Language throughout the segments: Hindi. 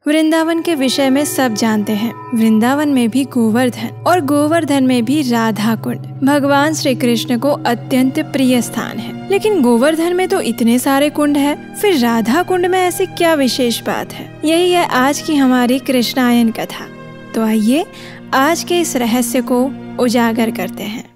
वृंदावन के विषय में सब जानते हैं। वृंदावन में भी गोवर्धन और गोवर्धन में भी राधा कुंड भगवान श्री कृष्ण को अत्यंत प्रिय स्थान है। लेकिन गोवर्धन में तो इतने सारे कुंड हैं, फिर राधा कुंड में ऐसी क्या विशेष बात है? यही है आज की हमारी कृष्णायन कथा। तो आइए आज के इस रहस्य को उजागर करते हैं।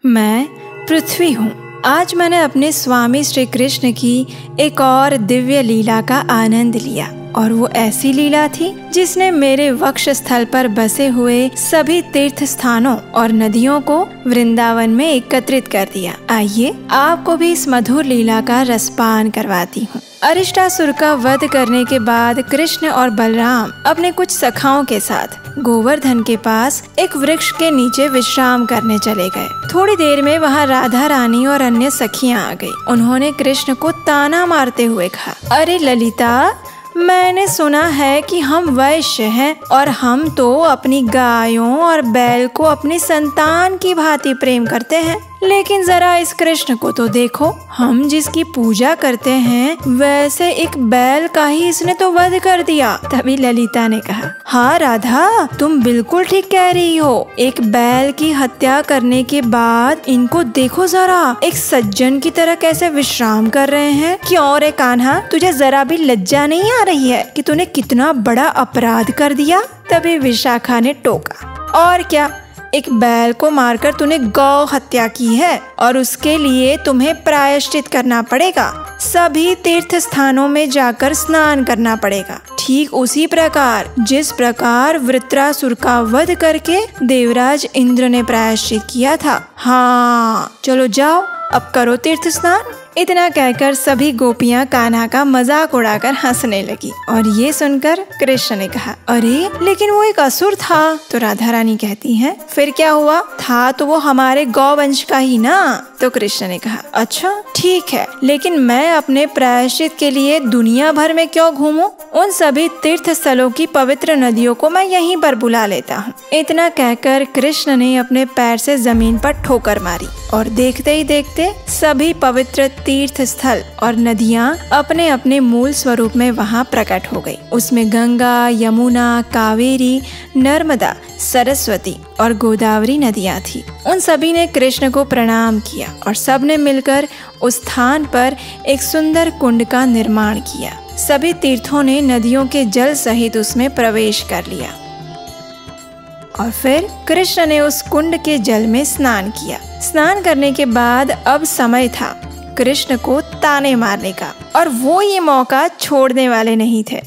मैं पृथ्वी हूँ। आज मैंने अपने स्वामी श्री कृष्ण की एक और दिव्य लीला का आनंद लिया, और वो ऐसी लीला थी जिसने मेरे वक्ष स्थल पर बसे हुए सभी तीर्थ स्थानों और नदियों को वृंदावन में एकत्रित कर दिया। आइए आपको भी इस मधुर लीला का रसपान करवाती हूँ। अरिष्टासुर का वध करने के बाद कृष्ण और बलराम अपने कुछ सखाओं के साथ गोवर्धन के पास एक वृक्ष के नीचे विश्राम करने चले गए। थोड़ी देर में वहाँ राधा रानी और अन्य सखियाँ आ गई। उन्होंने कृष्ण को ताना मारते हुए कहा, अरे ललिता, मैंने सुना है कि हम वैश्य हैं और हम तो अपनी गायों और बैल को अपनी संतान की भांति प्रेम करते हैं, लेकिन जरा इस कृष्ण को तो देखो, हम जिसकी पूजा करते हैं वैसे एक बैल का ही इसने तो वध कर दिया। तभी ललिता ने कहा, हाँ राधा, तुम बिल्कुल ठीक कह रही हो। एक बैल की हत्या करने के बाद इनको देखो जरा, एक सज्जन की तरह कैसे विश्राम कर रहे हैं। क्यों रे कान्हा, तुझे जरा भी लज्जा नहीं आ रही है कि तूने कितना बड़ा अपराध कर दिया? तभी विशाखा ने टोका, और क्या, एक बैल को मारकर तूने गौ हत्या की है और उसके लिए तुम्हें प्रायश्चित करना पड़ेगा। सभी तीर्थ स्थानों में जाकर स्नान करना पड़ेगा, ठीक उसी प्रकार जिस प्रकार वृत्रासुर का वध करके देवराज इंद्र ने प्रायश्चित किया था। हाँ, चलो जाओ, अब करो तीर्थ स्नान। इतना कहकर सभी गोपियां कान्हा का मजाक उड़ाकर हंसने लगी, और ये सुनकर कृष्ण ने कहा, अरे लेकिन वो एक असुर था। तो राधा रानी कहती हैं, फिर क्या हुआ? था तो वो हमारे गौवंश का ही ना। तो कृष्ण ने कहा, अच्छा ठीक है, लेकिन मैं अपने प्रायश्चित के लिए दुनिया भर में क्यों घूमूं? उन सभी तीर्थ स्थलों की पवित्र नदियों को मैं यहीं पर बुला लेता हूँ। इतना कहकर कृष्ण ने अपने पैर से जमीन पर ठोकर मारी, और देखते ही देखते सभी पवित्र तीर्थ स्थल और नदियाँ अपने अपने मूल स्वरूप में वहाँ प्रकट हो गई। उसमें गंगा, यमुना, कावेरी, नर्मदा, सरस्वती और गोदावरी नदियाँ थी। उन सभी ने कृष्ण को प्रणाम किया और सब ने मिलकर उस स्थान पर एक सुंदर कुंड का निर्माण किया। सभी तीर्थों ने नदियों के जल सहित उसमें प्रवेश कर लिया, और फिर कृष्ण ने उस कुंड के जल में स्नान किया। स्नान करने के बाद अब समय था कृष्ण को ताने मारने का, और वो ये मौका छोड़ने वाले नहीं थे।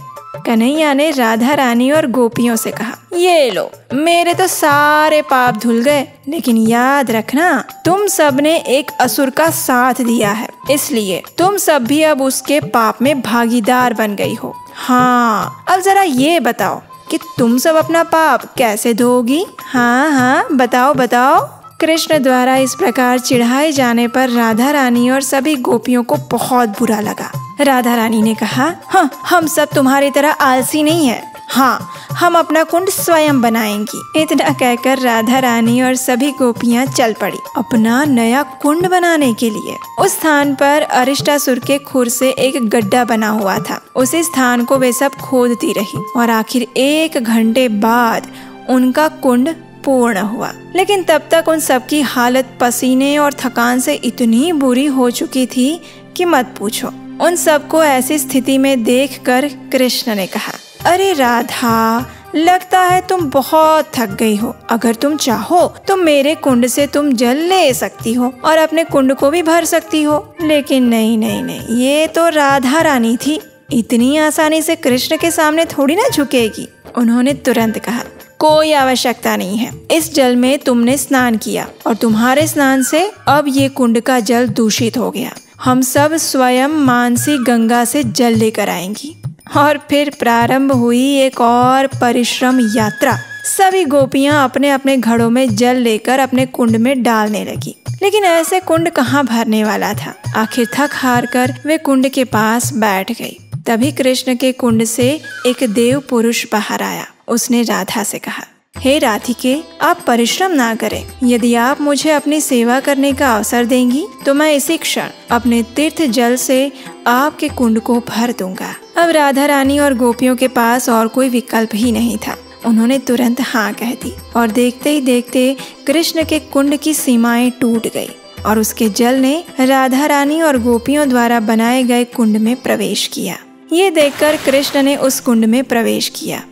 कन्हैया ने राधा रानी और गोपियों से कहा, ये लो, मेरे तो सारे पाप धुल गए, लेकिन याद रखना, तुम सब ने एक असुर का साथ दिया है, इसलिए तुम सब भी अब उसके पाप में भागीदार बन गई हो। हाँ, अब जरा ये बताओ कि तुम सब अपना पाप कैसे धोगी? हाँ, बताओ बताओ। कृष्ण द्वारा इस प्रकार चिढ़ाए जाने पर राधा रानी और सभी गोपियों को बहुत बुरा लगा। राधा रानी ने कहा, हाँ, हम सब तुम्हारी तरह आलसी नहीं है। हाँ, हम अपना कुंड स्वयं बनाएंगी। इतना कहकर राधा रानी और सभी गोपियां चल पड़ी अपना नया कुंड बनाने के लिए। उस स्थान पर अरिष्टासुर के खुर से एक गड्ढा बना हुआ था। उसी स्थान को वे सब खोदती रही, और आखिर 1 घंटे बाद उनका कुंड पूर्ण हुआ। लेकिन तब तक उन सबकी हालत पसीने और थकान से इतनी बुरी हो चुकी थी कि मत पूछो। उन सबको ऐसी स्थिति में देखकर कृष्ण ने कहा, अरे राधा, लगता है तुम बहुत थक गई हो। अगर तुम चाहो तो मेरे कुंड से तुम जल ले सकती हो और अपने कुंड को भी भर सकती हो। लेकिन नहीं नहीं नहीं, ये तो राधा रानी थी, इतनी आसानी से कृष्ण के सामने थोड़ी ना झुकेगी। उन्होंने तुरंत कहा, कोई आवश्यकता नहीं है। इस जल में तुमने स्नान किया और तुम्हारे स्नान से अब ये कुंड का जल दूषित हो गया। हम सब स्वयं मानसी गंगा से जल लेकर आएंगी। और फिर प्रारंभ हुई एक और परिश्रम यात्रा। सभी गोपियां अपने अपने घड़ों में जल लेकर अपने कुंड में डालने लगी, लेकिन ऐसे कुंड कहाँ भरने वाला था। आखिर थक हार कर वे कुंड के पास बैठ गई। तभी कृष्ण के कुंड से एक देव पुरुष बाहर आया। उसने राधा से कहा, हे राधिके, आप परिश्रम ना करें। यदि आप मुझे अपनी सेवा करने का अवसर देंगी तो मैं इसी क्षण अपने तीर्थ जल से आपके कुंड को भर दूंगा। अब राधा रानी और गोपियों के पास और कोई विकल्प ही नहीं था। उन्होंने तुरंत हाँ कह दी और देखते ही देखते कृष्ण के कुंड की सीमाएं टूट गई और उसके जल ने राधा रानी और गोपियों द्वारा बनाए गए कुंड में प्रवेश किया। ये देखकर कृष्ण ने उस कुंड में प्रवेश किया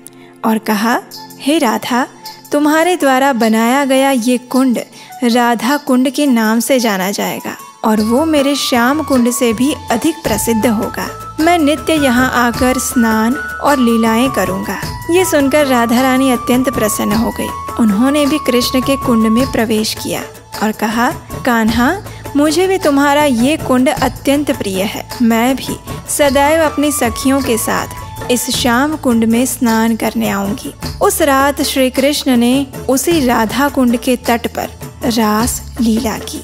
और कहा, हे राधा, तुम्हारे द्वारा बनाया गया ये कुंड राधा कुंड के नाम से जाना जाएगा और वो मेरे श्याम कुंड से भी अधिक प्रसिद्ध होगा। मैं नित्य यहाँ आकर स्नान और लीलाएं करूँगा। ये सुनकर राधा रानी अत्यंत प्रसन्न हो गई। उन्होंने भी कृष्ण के कुंड में प्रवेश किया और कहा, कान्हा, मुझे भी तुम्हारा ये कुंड अत्यंत प्रिय है। मैं भी सदैव अपनी सखियों के साथ इस श्याम कुंड में स्नान करने आऊंगी। उस रात श्री कृष्ण ने उसी राधा कुंड के तट पर रास लीला की।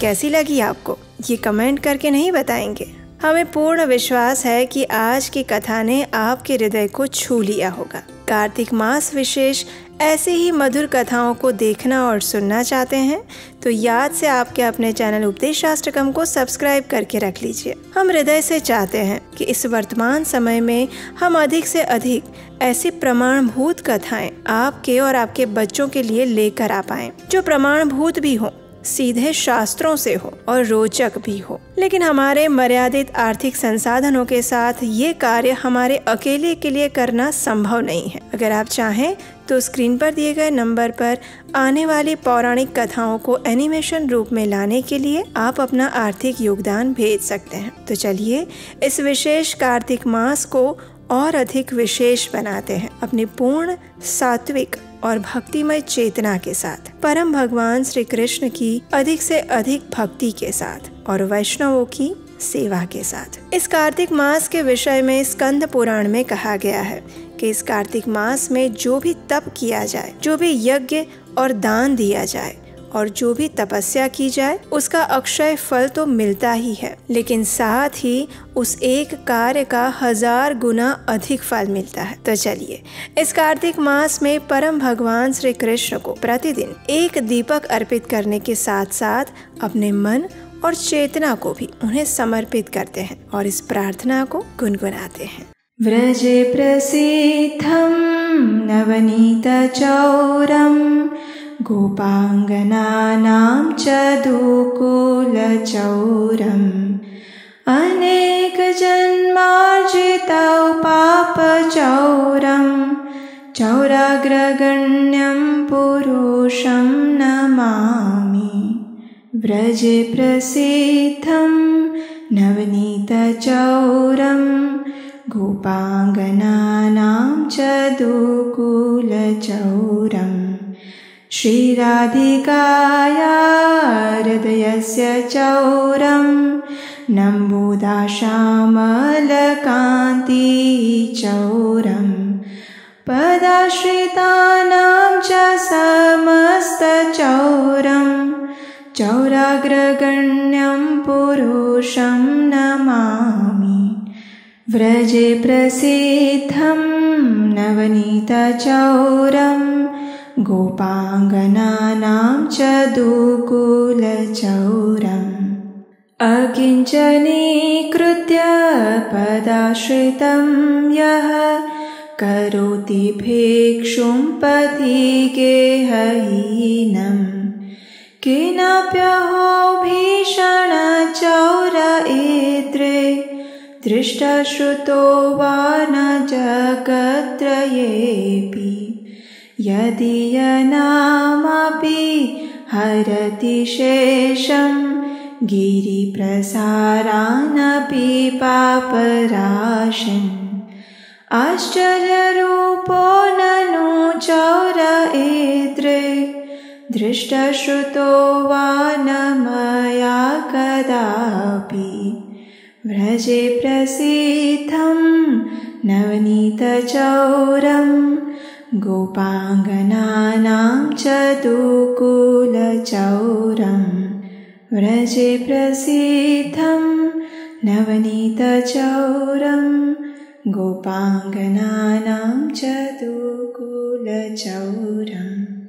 कैसी लगी आपको, ये कमेंट करके नहीं बताएंगे? हमें पूर्ण विश्वास है कि आज की कथा ने आपके हृदय को छू लिया होगा। कार्तिक मास विशेष ऐसे ही मधुर कथाओं को देखना और सुनना चाहते हैं तो याद से आपके अपने चैनल उपदेशाष्टकम को सब्सक्राइब करके रख लीजिए। हम हृदय से चाहते हैं कि इस वर्तमान समय में हम अधिक से अधिक ऐसी प्रमाणभूत कथाएं आपके और आपके बच्चों के लिए लेकर आ पाएं, जो प्रमाणभूत भी हो, सीधे शास्त्रों से हो और रोचक भी हो। लेकिन हमारे मर्यादित आर्थिक संसाधनों के साथ ये कार्य हमारे अकेले के लिए करना संभव नहीं है। अगर आप चाहें तो स्क्रीन पर दिए गए नंबर पर आने वाली पौराणिक कथाओं को एनिमेशन रूप में लाने के लिए आप अपना आर्थिक योगदान भेज सकते हैं। तो चलिए इस विशेष कार्तिक मास को और अधिक विशेष बनाते हैं अपनी पूर्ण सात्विक और भक्तिमय चेतना के साथ, परम भगवान श्री कृष्ण की अधिक से अधिक भक्ति के साथ और वैष्णवों की सेवा के साथ। इस कार्तिक मास के विषय में स्कंद पुराण में कहा गया है कि इस कार्तिक मास में जो भी तप किया जाए, जो भी यज्ञ और दान दिया जाए और जो भी तपस्या की जाए उसका अक्षय फल तो मिलता ही है, लेकिन साथ ही उस एक कार्य का 1000 गुना अधिक फल मिलता है। तो चलिए इस कार्तिक मास में परम भगवान श्री कृष्ण को प्रतिदिन एक दीपक अर्पित करने के साथ साथ अपने मन और चेतना को भी उन्हें समर्पित करते हैं और इस प्रार्थना को गुनगुनाते हैं। व्रजे प्रसिद्धं नवनीत चौरम गोपांगनानां च दुकूलचौरम् अनेक जन्मार्जितौ पापचौरं चौराग्रगण्यं पुरुषं नमामि। व्रजे प्रसिद्धं नवनीतचौरं गोपांगनानां च दुकूलचौरम् श्रीराधिकाया हृदयस्य चौरं नम्बुदाश्यामलकान्तिचौरं पदाश्रितानां च समस्तचौरं चौराग्रगण्यं पुरुषं नमामि। व्रजे प्रसिद्धं नवनीतचौरं गोपांगनानां च दुकूलचौरम् अकिञ्चनीकृत्य पदाश्रितं यः करोति भिक्षुं पथिगेहहीनं किमप्यहो भीषणचौर इत्रे दृष्टश्रुतो वा न जगत्त्रयेऽपि यदीयनामपि हरति शेषं गिरिप्रसारानपि पापराशिम् आश्चर्यरूपो ननु चौर इत्रे दृष्टश्रुतो वा न मया कदापि। व्रजे प्रसिद्धं नवनीतचौरं गोपांगनानां च दुकूलचौरम् व्रजे प्रसिद्धं नवनीतचौरं गोपाङ्गनानां चतुकुलचौरम्।